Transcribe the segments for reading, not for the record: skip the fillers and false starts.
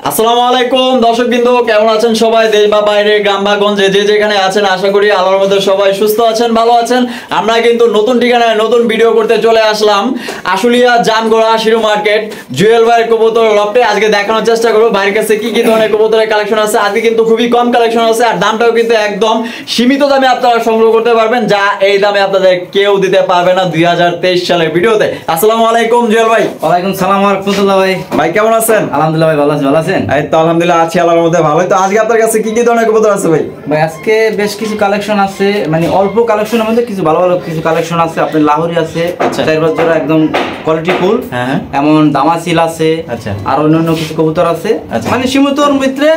আসসালামু আলাইকুম দর্শকবৃন্দ, কেমন আছেন সবাই? দেশ বা বাইরে, গ্রাম বা গঞ্জে যে যেখানে আছেন, আশা করি আল্লাহর মধ্যে সবাই সুস্থ আছেন, ভালো আছেন। আমরা কিন্তু নতুন ঠিকানায় নতুন ভিডিও করতে চলে আসলাম। আশুলিয়া জামগড়া শিরো মার্কেট জুয়েল ভাইয়ের কবুতর লফটে। আজকে দেখানোর চেষ্টা করবো ভাইয়ের কাছে কি কি ধরনের কবুতরের কালেকশন আছে। আজকে কিন্তু খুবই কম কালেকশন আছে, আর দামটাও কিন্তু একদম সীমিত দামে আপনারা সংগ্রহ করতে পারবেন, যা এই দামে আপনাদের কেউ দিতে পারবে না 2023 সালের ভিডিওতে। আসসালামু আলাইকুম জুয়েল ভাই। ওয়ালাইকুম সালাম ওয়া রাহমাতুল্লাহ। ভাই কেমন আছেন? আলহামদুলিল্লাহ ভাই, ভালো আছেন? ভালো আছেন? এই তো আলহামদুলিল্লাহ আছি, আল্লাহর মধ্যে ভালোই। তো আজকে আপনার কাছে কি কি ধরনের কবুতর আছে ভাই? ভাই আজকে বেশ কিছু কালেকশন আছে, মানে অল্প কালেকশনের মধ্যে কিছু ভালো ভালো কিছু কালেকশন আছে। আপনার লাহোরি আছে, আচ্ছা। 4-5 জোড়া একদম কোয়ালিটি ফুল। হ্যাঁ। এমন দামাসিল আছে, আচ্ছা। আর অন্যান্য কিছু কবুতর আছে, আচ্ছা। মানে সীমিতর ভিতরে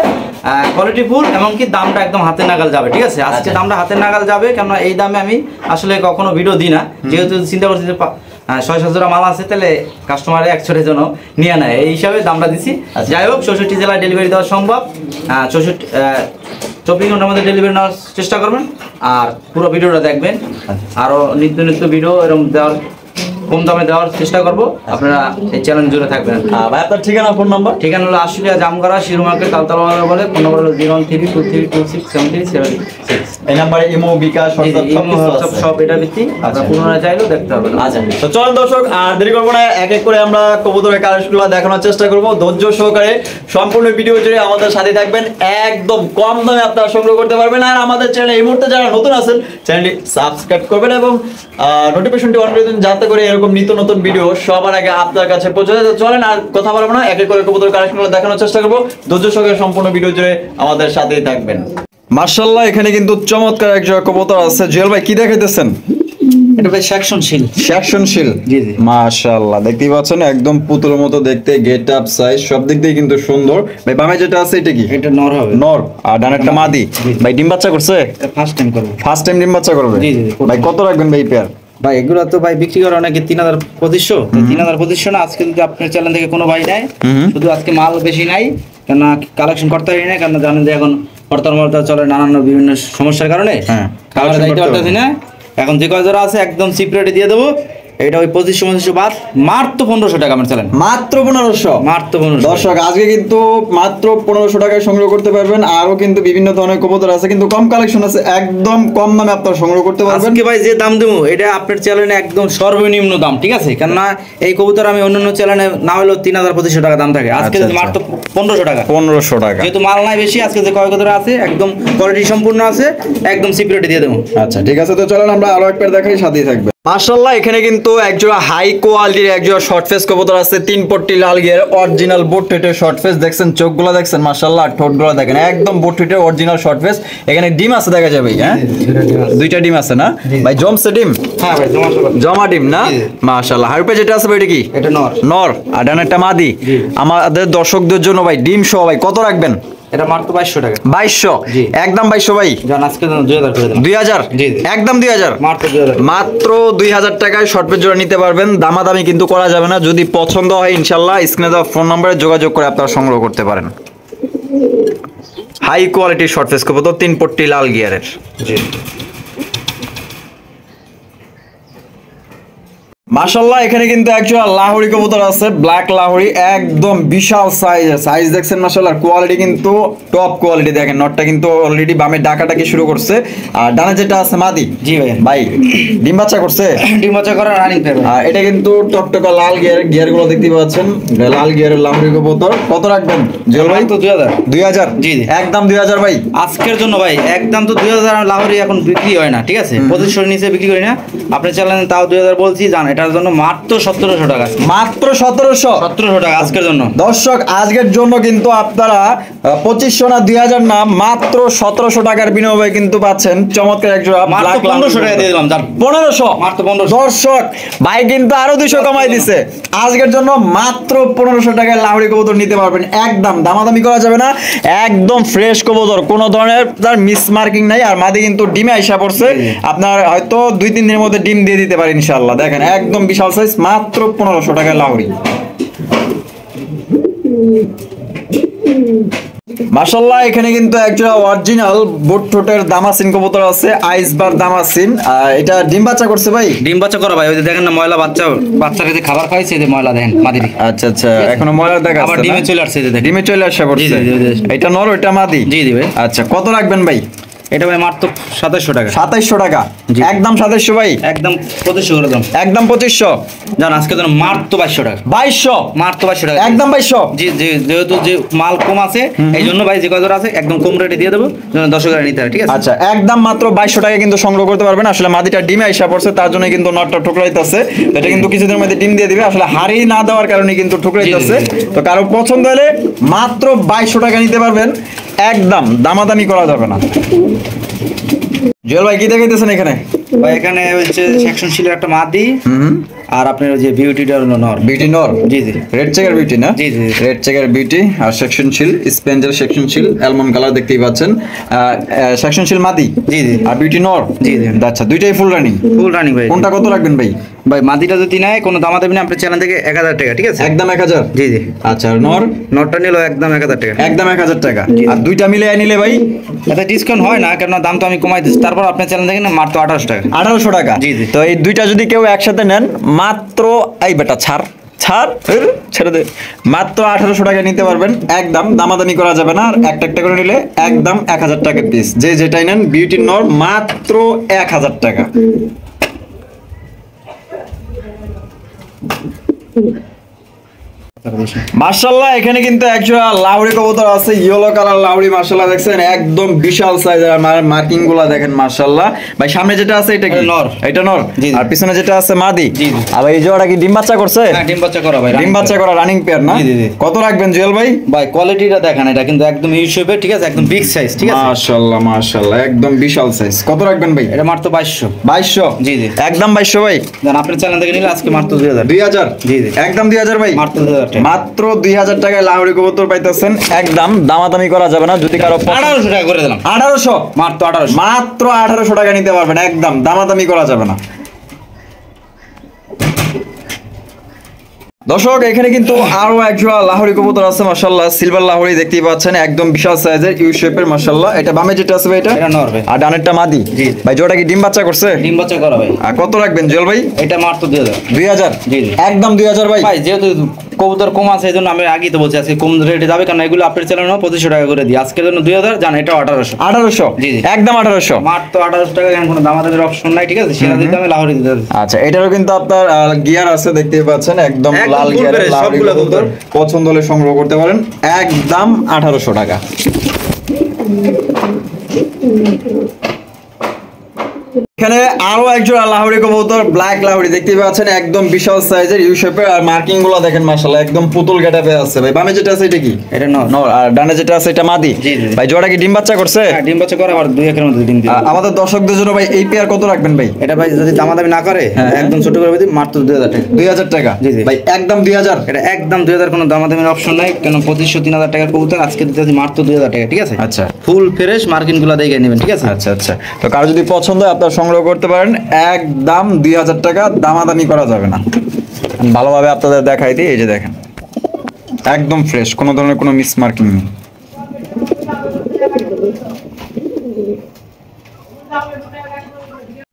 কোয়ালিটি ফুল, এমনকি দামটা একদম হাতে নাগাল যাবে। ঠিক আছে, আজকে আচ্ছা। দামটা হাতে নাগাল যাবে, কেননা এই দামে আমি আসলে কখনো ভিডিও দিই না, যেহেতু চিন্তা করছি যে 6-7 জোড়া মাল আছে, তাহলে কাস্টমারে 1 ছড়ের জন্য নিয়ে নেয়, এই হিসাবে দামটা দিছি। যাই হোক, 64 জেলায় ডেলিভারি দেওয়া সম্ভব। 24 ঘন্টার মধ্যে ডেলিভারি নেওয়ার চেষ্টা করবেন, আর পুরো ভিডিওটা দেখবেন। আরও নিত্য নিত্য ভিডিও এরকম দেওয়ার, কম দামে দেওয়ার চেষ্টা করবো। আপনারা এই চ্যালেঞ্জ জুড়ে থাকবেন। ভাই আপনার ঠিকানা, ফোন নাম্বার? ঠিকানা হলো আশুলিয়া জামগড়া শিরো মার্কেট তালতলা বলে। ফোন নাম্বার হলো 01323267376। এই নাম্বারে ইমো, বিকাশ, সব এটা ভিত্তি, আপনারা পুনরায় চাইলেও দেখতে হবে। আচ্ছা, তো চলুন দর্শক আর দেরি করবো না, এক এক করে আমরা কবুতরের কালেকশনগুলো দেখানোর চেষ্টা করবো। ধৈর্য সহকারে সম্পূর্ণ ভিডিও জুড়ে আমাদের সাথে থাকবেন, একদম কম দামে আপনারা সংগ্রহ করতে পারবেন। আর আমাদের চ্যানেলে এই মুহূর্তে যারা নতুন আছেন, চ্যানেলটি সাবস্ক্রাইব করবেন এবং নোটিফিকেশনটি অন করে দিন, যাতে করে এরকম নিত্য নতুন ভিডিও সবার আগে আপনার কাছে পৌঁছে যায়। চলেন আর কথা বলবো না, এক এক করে কবুতর কালেকশনগুলো দেখানোর চেষ্টা করবো। ধৈর্য সহকারে সম্পূর্ণ ভিডিও জুড়ে আমাদের সাথেই থাকবেন। মার্শাল্লাহ, এখানে কিন্তু চমৎকার এক জোড়া কবুতর আছে। জুয়েল ভাই কি দেখাইতেছেন? এটা ভাই সেকশনশীল। সেকশনশীল, জি জি। মাশাআল্লাহ, দেখতেই পাচ্ছেন একদম পুতুলের মতো দেখতে, গেট আপ, সাইজ সব দিক দিয়ে কিন্তু সুন্দর। ভাই বামে যেটা আছে এটা কি? এটা নর হবে। নর, আর ডানেরটা মাদি। ভাই ডিম বাচ্চা করছে? এটা ফার্স্ট টাইম করব। ফার্স্ট টাইম ডিম বাচ্চা করবে? জি জি। ভাই কত রাখবেন ভাই পেয়ার? ভাই এগুলো তো ভাই বিক্রি করে অনেকে 3200। 3200 না, আজকে যদি আপনার চ্যানেল থেকে কোনো ভাই নেয়, শুধু আজকে মাল বেশি নাই, কেন কালেকশন করতে পারি না, কারণ জানেন যে এখন হরতাল মরতাল চলে নানান বিভিন্ন সমস্যার কারণে। হ্যাঁ, খাবার দিতে পারতেছি না। এখন যে কয় জোড়া আছে একদম চিপ রেটে দিয়ে দেবো। এটা ওই 2500 বাদ, মাত্র 1500 টাকা আমার চ্যানেল। মাত্র 1500? মাত্র 1500। দর্শক আজকে কিন্তু মাত্র 1500 টাকায় সংগ্রহ করতে পারবেন। আরো কিন্তু বিভিন্ন ধরনের কবুতর আছে, কিন্তু কম কালেকশন আছে, একদম কম দামে আপনারা সংগ্রহ করতে পারবেন। আজকে ভাই যে দাম দেবো, এটা আপনার চ্যানেলে একদম সর্বনিম্ন দাম। ঠিক আছে, কেননা এই কবুতর আমি অন্যান্য চ্যানেলে না হলেও 3200 টাকা দাম থাকে, আজকে আচ্ছা, মাত্র 1500 টাকা। 1500 টাকা, যেহেতু মাল নাই বেশি, আজকে যে কয় কবুতর আছে একদম কোয়ালিটি সম্পূর্ণ আছে, একদম সিক্রেটে দিয়ে দেবো। আচ্ছা ঠিক আছে, তো চলেন আমরা আরো এক পেয়ার দেখাই, সাথেই থাকবে। মাশাআল্লাহ, এখানে কিন্তু একজোড়া হাই কোয়ালিটির একজোড়া শর্ট ফেস কবুতর আছে, 3 পট্টি লাল গিয়ার অরিজিনাল বোট ঠেটের শর্ট ফেস। দেখছেন চোখগুলো, দেখছেন মাশাআল্লাহ, ঠোঁটগুলো দেখেন একদম বোট ঠেটের অরিজিনাল শর্ট ফেস। এখানে ডিম আছে দেখা যাবে, হ্যাঁ দুইটা ডিম আছে না ভাই? জমছে ডিম? হ্যাঁ ভাই, জমা ডিম না? মাশাআল্লাহ। হারপে যেটা আছে ভাই এটা কি? এটা নর। নর, আর ডানেরটা মাদি। আমাদের দর্শকদের জন্য ভাই ডিম সহ ভাই কত রাখবেন? এটা মাত্র 2200 টাকা। 2200? জি। একদম 2200 ভাই? জান আজকে 2000 করে দেন। 2000? জি জি। একদম 2000? মাত্র 2000। মাত্র 2000 টাকায় শর্ট পেজ জোড়া নিতে পারবেন। দামাদামি কিন্তু করা যাবে না। যদি পছন্দ হয় ইনশাআল্লাহ স্ক্রিনে দেওয়া ফোন নম্বরে যোগাযোগ করে আপনারা সংগ্রহ করতে পারেন। হাই কোয়ালিটির শর্ট পেজ কবুতর, 3 পট্টি লাল গিয়ারের। জি। মাশাআল্লাহ, এখানে কিন্তু একজোড়া লাহোরি কবুতর আছে, ব্ল্যাক লাহোরি, একদম বিশাল সাইজ দেখছেন মাশাআল্লাহ। কোয়ালিটি কিন্তু টপ কোয়ালিটি। দেখেন নটটা কিন্তু অলরেডি বামে ডাকাটাকে শুরু করছে, আর ডানে যেটা আছে মাদি। জি ভাই। ভাই ডিম বাচ্চা করছে? ডিম বাচ্চা করা রানিং পেয়ার। আর এটা কিন্তু টকটকা লাল গিয়ার গুলো দেখতে পাচ্ছেন, লাল গিয়ারের লাহোরি কবুতর। কত রাখবেন জেল ভাই? তো 2000। 2000? জি জি। একদম 2000 ভাই আজকের জন্য ভাই, একদম তো 2000। লাহোরি এখন বিক্রি হয় না, ঠিক আছে, 2500 নিচে বিক্রি করি না। আপনি চালান তাও 2000 বলছি, জান এটার জন্য মাত্র 1700 টাকা। মাত্র 1700? 1700 টাকা আজকের জন্য। দর্শক আজকের জন্য কিন্তু আপনারা 2500 না 2000 না, মাত্র 1700 টাকার বিনিময়ে কিন্তু পাচ্ছেন চমৎকার এক জোড়া। মাত্র 1500 টাকা দিয়ে দিলাম। 1500? মাত্র 1500। দর্শক ভাই কিন্তু আরো 200 কমাই দিছে। আজকের জন্য মাত্র 1500 টাকায় লাহোরি কবুতর নিতে পারবেন, একদম দামাদামি করা যাবে না, একদম ফ্রেশ কবুতর, কোনো ধরনের তার মিস মার্কিং নাই। আর মাদি কিন্তু ডিমে আইসা পড়ছে, আপনার হয়তো 2-3 দিনের মধ্যে ডিম দিয়ে দিতে পারে ইনশাআল্লাহ। দেখেন একদম বিশাল সাইজ, মাত্র 1500 টাকায় লাহোরি। মাশাআল্লাহ এখানে কিন্তু একটা অরিজিনাল বুট ঠোঁটের দামাসিন কবুতর আছে, আইসবার দামাসিন। এটা ডিম বাচ্চা করছে ভাই? ডিম বাচ্চা করা ভাই, ওই যে দেখেন না ময়লা বাচ্চাকে যে খাবার খাইছে, এই যে ময়লা দেখেন মাদিরি। আচ্ছা আচ্ছা, এখনো ময়লা দেখা আবার ডিমে চলে আসছে, এই যে দেখেন ডিমে চলে আসছে পড়ছে। এটা নর, ওটা মাদি? জি জি ভাই। আচ্ছা, কত রাখবেন ভাই? এটা ভাই মাত্র 2700 টাকা। 2700 টাকা? একদম 2700 ভাই? একদম 2500 করে দাম। একদম 2500? জান আজকে তো মাত্র 2200 টাকা। 2200? মাত্র 2200 টাকা একদম 2200? জি জি, যেহেতু যে মাল কম আছে এই জন্য ভাই যে কত আছে একদম কম রেটে দিয়ে দেবো, যেন দর্শকরা নিতে পারে, ঠিক আছে? আচ্ছা, একদম মাত্র 2200 টাকা কিন্তু সংগ্রহ করতে পারবেন। আসলে মাদিটা ডিমে আইসা পড়ছে, তার জন্য কিন্তু নটটা ঠুকরাইতেছে। এটা কিন্তু কিছুদিনের মধ্যে ডিম দিয়ে দিবে। আসলে হাড়ি না দেওয়ার কারণে কিন্তু ঠুকরাইতেছে। তো কারো পছন্দ হলে মাত্র 2200 টাকা নিতে পারবেন, একদম দামাদামি করা যাবে না। জুয়েল ভাই কি দেখাইতেছেন এখানে? ভাই এখানে হচ্ছে সেকশন শিলের একটা মাদি, আর আপনার ওই যে বিউটিটা হলো নর। বিউটি নর? জি জি। রেড চেকার বিউটি না? জি জি। রেড চেকার বিউটি আর সেকশন শিল, স্পেঞ্জেল সেকশন শিল, অ্যালমন্ড কালার দেখতেই পাচ্ছেন। সেকশন শিল মাদি? জি জি। আর বিউটি নর? জি জি। আচ্ছা, দুইটাই ফুল রানিং? ফুল রানিং ভাই। কোনটা কত রাখবেন ভাই? ভাই মাদিটা যদি নেয় কোনো দামা দেবেন আপনার চ্যানেল থেকে 1000 টাকা, ঠিক আছে? একদম 1000? জি জি। আচ্ছা, আর নর? নটটা নিলো একদম 1000 টাকা। একদম 1000 টাকা। আর দুইটা মিলে নিলে ভাই? এতে ডিসকাউন্ট হয় না, কারণ দাম তো আমি কমাই দিচ্ছি। তারপর আপনার চ্যানেল থেকে না মাত্র 1800 টাকা। 1800 টাকা? জি জি। তো এই দুইটা যদি কেউ একসাথে নেন মাত্র, এই বেটা ছাড় ছাড়, ছেড়ে দে, মাত্র 1800 টাকা নিতে পারবেন। একদম দামাদামি করা যাবে না। আর একটা একটা করে নিলে একদম 1000 টাকা পিস। যে যেটাই নেন বিউটি নর মাত্র 1000 টাকা। মাশাআল্লাহ এখানে কিন্তু একজোড়া লাউড়ি কবুতর আছে, ইয়েলো কালার লাউড়ি। মাশাআল্লাহ দেখছেন একদম বিশাল সাইজের, মার্কিং গুলা দেখেন মাশাআল্লাহ। ভাই সামনে যেটা আছে এটা কি নর? এটা নর। আর পিছনে যেটা আছে মাদি? জি জি। আর ভাই এই জোড়াটা কি ডিম বাচ্চা করছে? হ্যাঁ ডিম বাচ্চা করা ভাই। ডিম বাচ্চা করা রানিং পেয়ার না? জি জি। কত রাখবেন জুয়েল ভাই? ভাই কোয়ালিটিটা দেখেন, এটা কিন্তু একদম ইউ শেপের, ঠিক আছে? একদম বিগ সাইজ, ঠিক আছে? মাশাআল্লাহ মাশাআল্লাহ একদম বিশাল সাইজ। কত রাখবেন ভাই? এটা মাত্র 2200। 2200? জি জি। একদম 2200 ভাই? জান আপনার চ্যানেল থেকে নিলে আজকে মাত্র 2000। 2000? জি জি। একদম 2000 ভাই? মাত্র 2000 টাকা। মাত্র 2000 টাকায় লাহোরি কবুতর পাইতেছেন। একদম দামাদামি করা যাবে না। যদি কারো 1800 টাকা করে দিলাম। 1800? মাত্র 1800। মাত্র 1800 টাকা নিতে পারবেন, একদম দামাদামি করা যাবে না। দর্শক এখানে কিন্তু আরো একজোড়া লাহোরি কবুতর আছে মাশাআল্লাহ, সিলভার লাহোরি দেখতেই পাচ্ছেন, একদম বিশাল সাইজের ইউ শেপের মাশাআল্লাহ। এটা বামে যেটা আছে ভাই এটা? এটা নর ভাই। আর ডানেরটা মাদি? জি। ভাই জোড়া কি ডিম বাচ্চা করছে? ডিম বাচ্চা করা ভাই। আর কত রাখবেন জুয়েল ভাই? এটা মাত্র 2000। 2000? জি জি। একদম 2000 ভাই? ভাই যেহেতু কবুতর কম আছে এই জন্য আমি আগেই তো বলছি আজকে কম রেটে যাবে, কারণ এগুলো আপনার চ্যানেল 2500 টাকা করে দিই। আজকের জন্য 2000, জান এটা 1800। 1800? জি জি। একদম 1800? মাত্র 1800 টাকা, এখানে কোনো দামাদামির অপশন নাই, ঠিক আছে? সেটা দিতে আমি লাহোরি দিতে হবে। আচ্ছা, এটারও কিন্তু আপনার গিয়ার আছে দেখতেই পাচ্ছেন, একদম একদম লাল full গিয়ারের fresh, লাহোরি সবগুলো কবুতর। পছন্দ হলে সংগ্রহ করতে পারেন, একদম 1800 টাকা। এখানে আরো একজোড়া লাহোরি কবুতর, ব্ল্যাক লাহোরি দেখতেই পাচ্ছেন, একদম বিশাল সাইজের ইউ শেপের। আর মার্কিং গুলো দেখেন মাশাআল্লাহ, একদম পুতুল গেটাপে আছে ভাই। বামে যেটা আছে এটা কি? এটা নর। নর। আর ডানে যেটা আছে এটা মাদি? জি জি। ভাই জোড়া কি ডিম বাচ্চা করছে? হ্যাঁ ডিম বাচ্চা করে, আবার 2-1 মধ্যে ডিম দিবে। আমাদের দর্শকদের জন্য ভাই এই পেয়ার কত রাখবেন ভাই? এটা ভাই যদি দামাদামি না করে একদম ছোট করে দিই, মাত্র 2000 টাকা। 2000 টাকা? জি জি। ভাই একদম 2000? এটা একদম 2000, কোনো দামাদামির অপশন নাই, কেন 2500-3000 টাকার কবুতর আজকে দিতে আছি মাত্র 2000 টাকা, ঠিক আছে? আচ্ছা। ফুল ফ্রেশ মার্কিন গুলো দেখে নেবেন, ঠিক আছে? আচ্ছা আচ্ছা। তো কারো যদি পছন্দ হয় আপনারা সংগ্রহ করতে পারেন, একদম 2000 টাকা, দামাদামি করা যাবে না। ভালোভাবে আপনাদের দেখাই দিই, এই যে দেখেন একদম ফ্রেশ, কোনো ধরনের কোনো মিস মার্কিং নেই।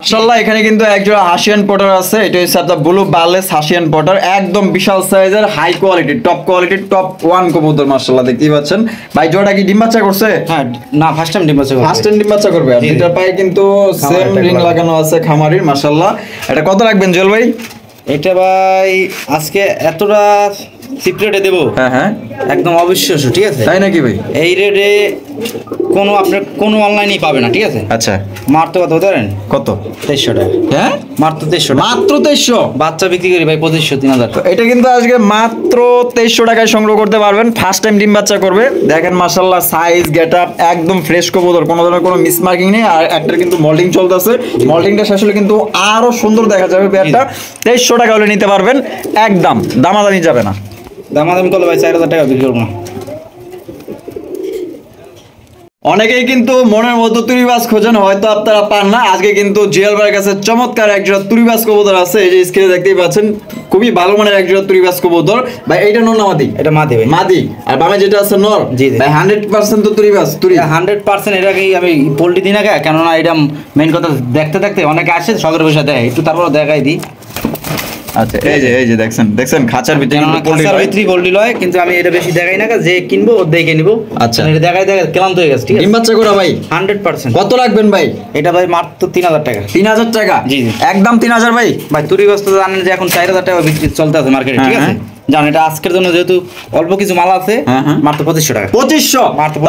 মাশাআল্লাহ এখানে কিন্তু একজোড়া হাসিয়ান পটার আছে। এটা হচ্ছে আপনার ব্লু বার্লেস হাসিয়ান পটার, একদম বিশাল সাইজের, হাই কোয়ালিটি, টপ কোয়ালিটির, টপ 1 কবুতর মাশাআল্লাহ দেখতেই পাচ্ছেন। ভাই জোড়া কি ডিম বাচ্চা করছে? হ্যাঁ না, ফার্স্ট টাইম ডিম বাচ্চা করবে। ফার্স্ট টাইম ডিম বাচ্চা করবে। আর দুইটা পায়ে কিন্তু সেম রিং লাগানো আছে খামারির মাশাআল্লাহ। এটা কত রাখবেন জুয়েল ভাই? এটা ভাই আজকে এতটা সিক্রেটে দেবো, হ্যাঁ হ্যাঁ একদম অবিশ্বাস্য, ঠিক আছে? তাই নাকি ভাই? এই রেটে কোনো আপনার কোনো অনলাইনেই পাবে না, ঠিক আছে? আচ্ছা, মাত্র কত ধরেন? কত? 2300 টাকা। হ্যাঁ মাত্র 2300 টাকা। মাত্র 2300? বাচ্চা বিক্রি করি ভাই 2500-3000। তো এটা কিন্তু আজকে মাত্র 2300 টাকায় সংগ্রহ করতে পারবেন। ফার্স্ট টাইম ডিম বাচ্চা করবে, দেখেন মাশাআল্লাহ সাইজ গেটআপ একদম ফ্রেশ কবুতর, কোনো ধরনের কোনো মিস মার্কিং নেই। আর একটার কিন্তু মল্টিং চলতেছে, মল্টিংটা শেষ হলে কিন্তু আরো সুন্দর দেখা যাবে পেয়ারটা। 2300 টাকা হলে নিতে পারবেন, একদম দামাদামি যাবে না। দামাদামি করলে ভাই 4000 টাকা বিক্রি করবো না। অনেকেই কিন্তু মনের মতো তুরিবাজ খোঁজেন, হয়তো আপনারা পান না। আজকে কিন্তু জিয়াল ভাইয়ের কাছে চমৎকার একজোড়া তুরিবাজ কবুতর আছে, এই যে স্ক্রিনে দেখতেই পাচ্ছেন, খুবই ভালো মানের একজোড়া তুরিবাজ কবুতর। ভাই এইটা নর না মাদি? এটা মাদি ভাই। মাদি। আর বামে যেটা আছে নর? জি জি ভাই 100% তো তুরিবাজ? 100% এটাকেই আমি পোল্ট্রি দিই না, কেননা এটা মেইন কথা দেখতে দেখতে অনেকে আসে শখের বসে দেয়, একটু তারপর দেখাই দিই। আচ্ছা এই যে দেখছেন খাঁচার ভিতরে পোল্ট্রি লয়, কিন্তু আমি এটা বেশি দেখাই না, যে কিনবো ওর দেখে নিবো। আচ্ছা এটা দেখাই ক্লান্ত হয়ে গেছে। ঠিক আছে, ডিম বাচ্চা করা ভাই 100%। কত রাখবেন ভাই? এটা ভাই মাত্র 3000 টাকা। 3000 টাকা? জি জি একদম 3000 ভাই। ভাই তুরিবাজ তো জানেন যে এখন 4000 টাকা বিক্রি চলতে আছে মার্কেটে। ঠিক আছে, জান এটা আজকের জন্য যেহেতু অল্প কিছু মাল আছে, মাত্র 2500 টাকা। 2500?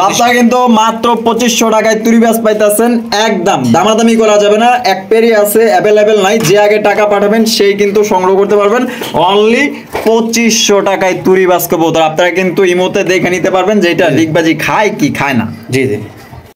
আপনারা কিন্তু মাত্র 2500 টাকায় তুরিবাজ পাইতেছেন একদম। দামাদামি করা যাবে না, এক পেরি আছে, অ্যাভেলেবেল নাই। যে আগে টাকা পাঠাবেন সেই কিন্তু সংগ্রহ করতে পারবেন। অনলি 2500 টাকায় তুরিবাজ কবুতর। আপনারা কিন্তু ইমোতে দেখে নিতে পারবেন যে এটা ডিগবাজি খায় কি খায় না। জি জি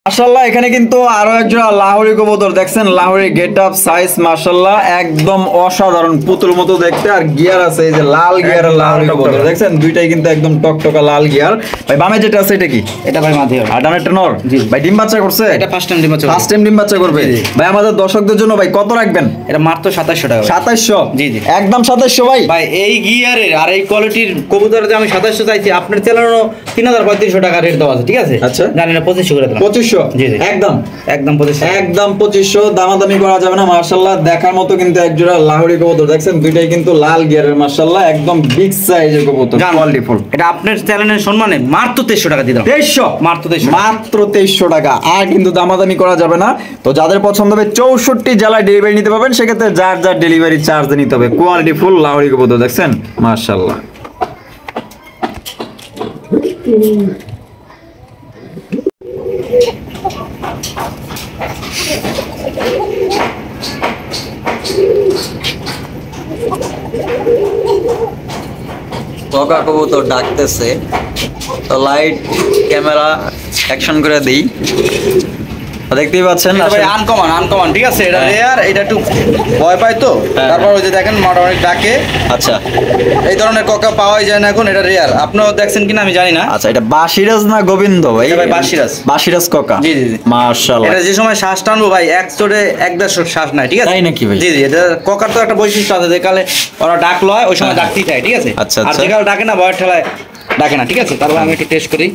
মাশাআল্লাহ, এখানে কিন্তু আরো একজোড়া লাহোরি কবুতর দেখছেন। লাহোরি গেট আপ সাইজ মাশাআল্লাহ একদম অসাধারণ, পুতুল মতো দেখতে। আর গিয়ার আছে, এই যে লাল গিয়ারের লাহোরি কবুতর দেখছেন, দুইটাই কিন্তু একদম টকটকা লাল গিয়ার। ভাই বামে যেটা আছে এটা কি? এটা ভাই মাদি। আর ডানে একটা নর? জি ভাই ডিম বাচ্চা করছে? এটা ফার্স্ট টাইম ডিম বাচ্চা। ফার্স্ট টাইম ডিম বাচ্চা করবে? ভাই আমাদের দর্শকদের জন্য ভাই কত রাখবেন? এটা মাত্র 2700 টাকা। 2700? জি জি একদম 2700 ভাই। ভাই এই গিয়ারের আর এই কোয়ালিটির কবুতর যে আমি 2700 চাইছি, আপনার চ্যানেলও 3500 টাকা রেট দেওয়া আছে। ঠিক আছে, আচ্ছা জানি না 2500 করে দিলাম। 2500? জি জি একদম 2500। দামাদামি করা যাবে না। মাশাআল্লাহ দেখার মতো কিন্তু একজোড়া লাহোরি কবুতর দেখছেন, দুইটাই কিন্তু লাল গিয়ারের মাশাআল্লাহ একদম বিগ সাইজের কবুতর, কোয়ালিটি ফুল। এটা আপনার চ্যানেলের সম্মানে মাত্র 2300 টাকা দিলাম। 2300? মাত্র 2300, মাত্র 2300 টাকা। আর কিন্তু দামাদামি করা যাবে না। তো যাদের পছন্দ হবে 64 জেলায় ডেলিভারি নিতে পারবেন, সেক্ষেত্রে যার যার ডেলিভারি চার্জ নিতে হবে। কোয়ালিটি ফুল লাহোরি কবুতর দেখছেন মাশাআল্লাহ। তকা কবুতর ডাকতেছে, তো লাইট ক্যামেরা অ্যাকশন করে দেই। দেখতেই পাচ্ছেন ভাই আনকমন। ঠিক আছে, এটা রেয়ার, এটা একটু ভয় পায় তো, তারপর ওই যে দেখেন মোটামুটি ডাকে। আচ্ছা, এই ধরনের কোকা পাওয়াই যায় না এখন, এটা রেয়ার। আপনারা দেখছেন কিনা আমি জানি না। আচ্ছা, এটা বাসিরাজ না গোবিন্দ ভাই? ভাই বাসিরাজ কোকা। জি জি জি মাশাআল্লাহ। এটা যে সময় শ্বাস টানবো ভাই, এক চোটে 1-1.5 শ্বাস নাই। ঠিক আছে, তাই নাকি ভাই? জি জি এটা কোকার তো একটা বৈশিষ্ট্য আছে, যে কালে ওরা ডাক লয় ওই সময় ডাকতেই থাকে। ঠিক আছে, আচ্ছা আর যে কালে ডাকে না ভয়ের ঠেলায় ডাকে না। ঠিক আছে, তারপর আমি একটু টেস্ট করি।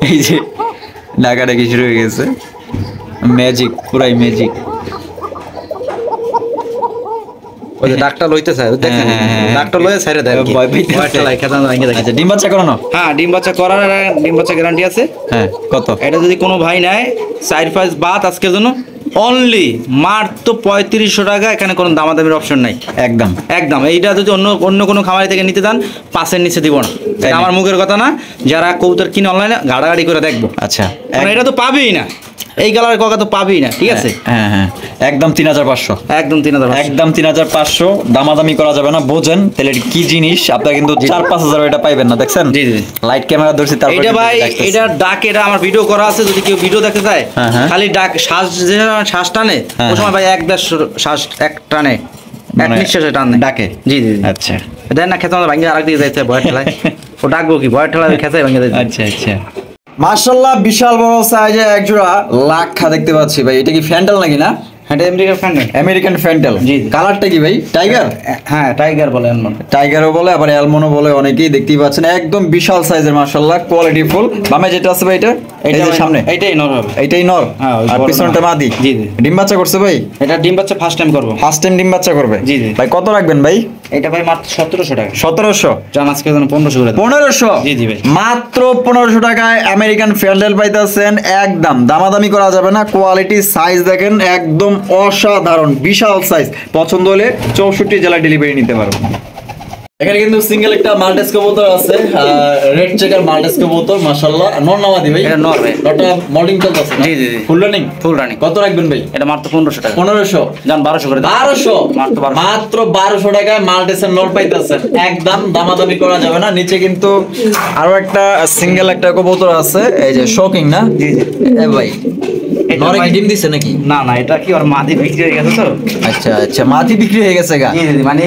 এই যে ডাকাডাকি শুরু হয়ে গেছে, ম্যাজিক, পুরাই ম্যাজিক। ওই যে ডাকটা লইতে চায়, দেখেন ডাকটা লয়ে ছাইরে দেয়, ভয় পেয়ে খেতাম ভাঙে দেয়। আচ্ছা, ডিম বাচ্চা করানো? হ্যাঁ, ডিম বাচ্চা করার ডিম বাচ্চা গ্যারান্টি আছে। হ্যাঁ, কত? এটা যদি কোনো ভাই নেয় 4-5 বাত আজকের জন্য অনলি মাত্র 3500 টাকা। এখানে কোনো দামাদামির অপশন নাই, একদম। এইটা যদি অন্য কোনো খামারি থেকে নিতে চান 5-এর নিচে দিব না। এটা আমার মুখের কথা না, যারা কবুতর কিনে অনলাইনে গাড়াগাড়ি করে দেখবো। আচ্ছা, এটা তো পাবেই না, এই কালারের কোকা তো পাবেই না। ঠিক আছে, হ্যাঁ, একদম 3500। একদম 3500। দামাদামি করা যাবে না, বোঝেন তাহলে কি জিনিস। আপনারা কিন্তু 4-5 এটা পাইবেন না, দেখছেন? জি জি লাইট ক্যামেরা ধরছি। তারপর এটা ভাই, এটা ডাক, এটা আমার ভিডিও করা আছে, যদি কেউ ভিডিও দেখতে চায় খালি ডাক শ্বাস টানে ওই সময় ভাই 1-1.5 শ্বাস এক টানে, এক নিঃশ্বাসে টানে ডাকে। জি জি আচ্ছা, দেন না খেতে ভাঙে আরেক দিকে যাইতে ভয় ঠেলায়। ও ডাকবো কি, ভয় ঠেলায় খেতে ভাঙে যাইতে। আচ্ছা। মাশাআল্লাহ বিশাল বড় সাইজে একজোড়া লাক্ষা দেখতে পাচ্ছি ভাই। এটা কি ফ্যান্টাল নাকি? না, এটা আমেরিকান ফ্যান্টাল। জি, কালারটা কি ভাই? টাইগার? হ্যাঁ, টাইগার বলে, টাইগারও বলে, আবার অ্যালমনও বলে অনেকেই। দেখতেই পাচ্ছেন একদম বিশাল সাইজের মাশাআল্লাহ, কোয়ালিটি ফুল। বামে যেটা আছে ভাই এটা? এই যে সামনে এইটাই নর হবে। এইটাই নর, আর পিছনটা মাদি। জি জি। ডিম বাচ্চা করছে ভাই? এটা ডিম বাচ্চা ফার্স্ট টাইম করব। ফার্স্ট টাইম ডিম বাচ্চা করবে? জি জি। ভাই কত রাখবেন ভাই? এটা ভাই মাত্র 1700 টাকা। 1700? জান আজকে জন্য 1500 করে। 1500? জি জি ভাই, মাত্র 1500 টাকায় আমেরিকান ফ্যান্ডেল পাইতেছেন একদম। দামাদামি করা যাবে না। কোয়ালিটি সাইজ দেখেন একদম অসাধারণ, বিশাল সাইজ। পছন্দ হলে 64 জেলা ডেলিভারি নিতে পারবেন। এখানে কিন্তু সিঙ্গেল একটা মাল্টেস কবুতর আছে, রেড চেকার মাল্টেস কবুতর মাশাআল্লাহ। নর না মাদি ভাই? এটা নর ভাই। নরটা মল্টিং চলতেছে? জি জি জি, ফুল রানিং? Full running. কত রাখবেন ভাই? এটা মাত্র 1500 টাকা। 1500? জান 1200 করে। 1200? মাত্র 1200 টাকায় মাল্টেসের নর পাইতেছেন একদম। দামাদামি করা যাবে না। নিচে কিন্তু আরো একটা সিঙ্গেল একটা কবুতর আছে, এই যে শোকিং না? জি জি। এ ভাই নরে কি ডিম দিছে নাকি? না, এটা কি ওর মাদি বিক্রি হয়ে গেছে তো। আচ্ছা, মাদি বিক্রি হয়ে গেছে গা? জি জি, মানে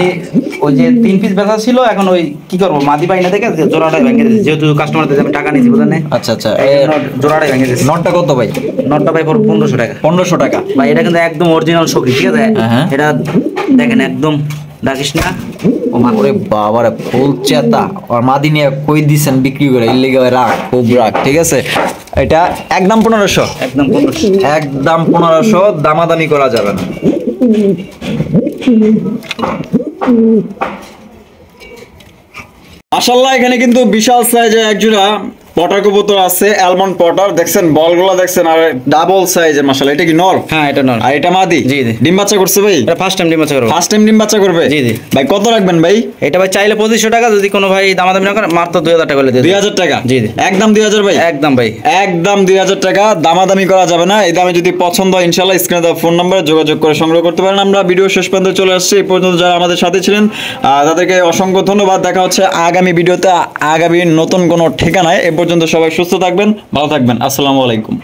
ওই যে 3 পিস বেচা ছিল, এখন ওই কি করবো মাদি পাই না দেখে জোড়াটাই ভেঙে দিয়েছি, যেহেতু কাস্টমারদের আমি টাকা নিয়েছি বুঝলেন না। আচ্ছা আচ্ছা, জোড়াটাই ভেঙে দিয়েছি। নটটা কত ভাই? নটটা ভাই 1500 টাকা। 1500 টাকা ভাই এটা কিন্তু একদম অরিজিনাল শোকরি, ঠিক আছে? হ্যাঁ। এটা দেখেন একদম ডাকিস না ও মা ওরে বাবারে ফুল চেতা, আর মাদি নিয়ে কই দিছেন বিক্রি করে, এর লেগে রাখ, খুব রাখ, ঠিক আছে। এটা একদম 1500, একদম 1500। একদম 1500, দামাদামি করা যাবে না। মাশাআল্লাহ, এখানে কিন্তু বিশাল সাইজের একজোড়া পটার কবুতর আছে, অ্যালমন্ড পটার, দেখছেন বলগুলো দেখছেন, আর ডাবল সাইজের। মাশাআল্লাহ, এটা কি নর? হ্যাঁ এটা নর। আর এটা মাদি? জি জি। ডিম বাচ্চা করছে ভাই? এটা ফার্স্ট টাইম ডিম বাচ্চা করবে। ফার্স্ট টাইম ডিম বাচ্চা করবে? জি জি। ভাই কত রাখবেন ভাই? এটা ভাই চাইলে 2500 টাকা, যদি কোনো ভাই দামাদামি না করে মাত্র 2000 টাকা করে দিয়ে 2000 টাকা? জি জি। একদম 2000 ভাই? একদম ভাই, একদম 2000 টাকা, দামাদামি করা যাবে না। এই দামে যদি পছন্দ হয় ইনশাআল্লাহ স্ক্রিনে দেওয়া ফোন নম্বরে যোগাযোগ করে সংগ্রহ করতে পারেন। আমরা ভিডিও শেষ পর্যন্ত চলে আসছি, এই পর্যন্ত যারা আমাদের সাথে ছিলেন তাদেরকে অসংখ্য ধন্যবাদ। দেখা হচ্ছে আগামী ভিডিওতে, আগামী নতুন কোনো ঠিকানায়। এ পর্যন্ত সবাই সুস্থ থাকবেন, ভালো থাকবেন। আসসালামু আলাইকুম।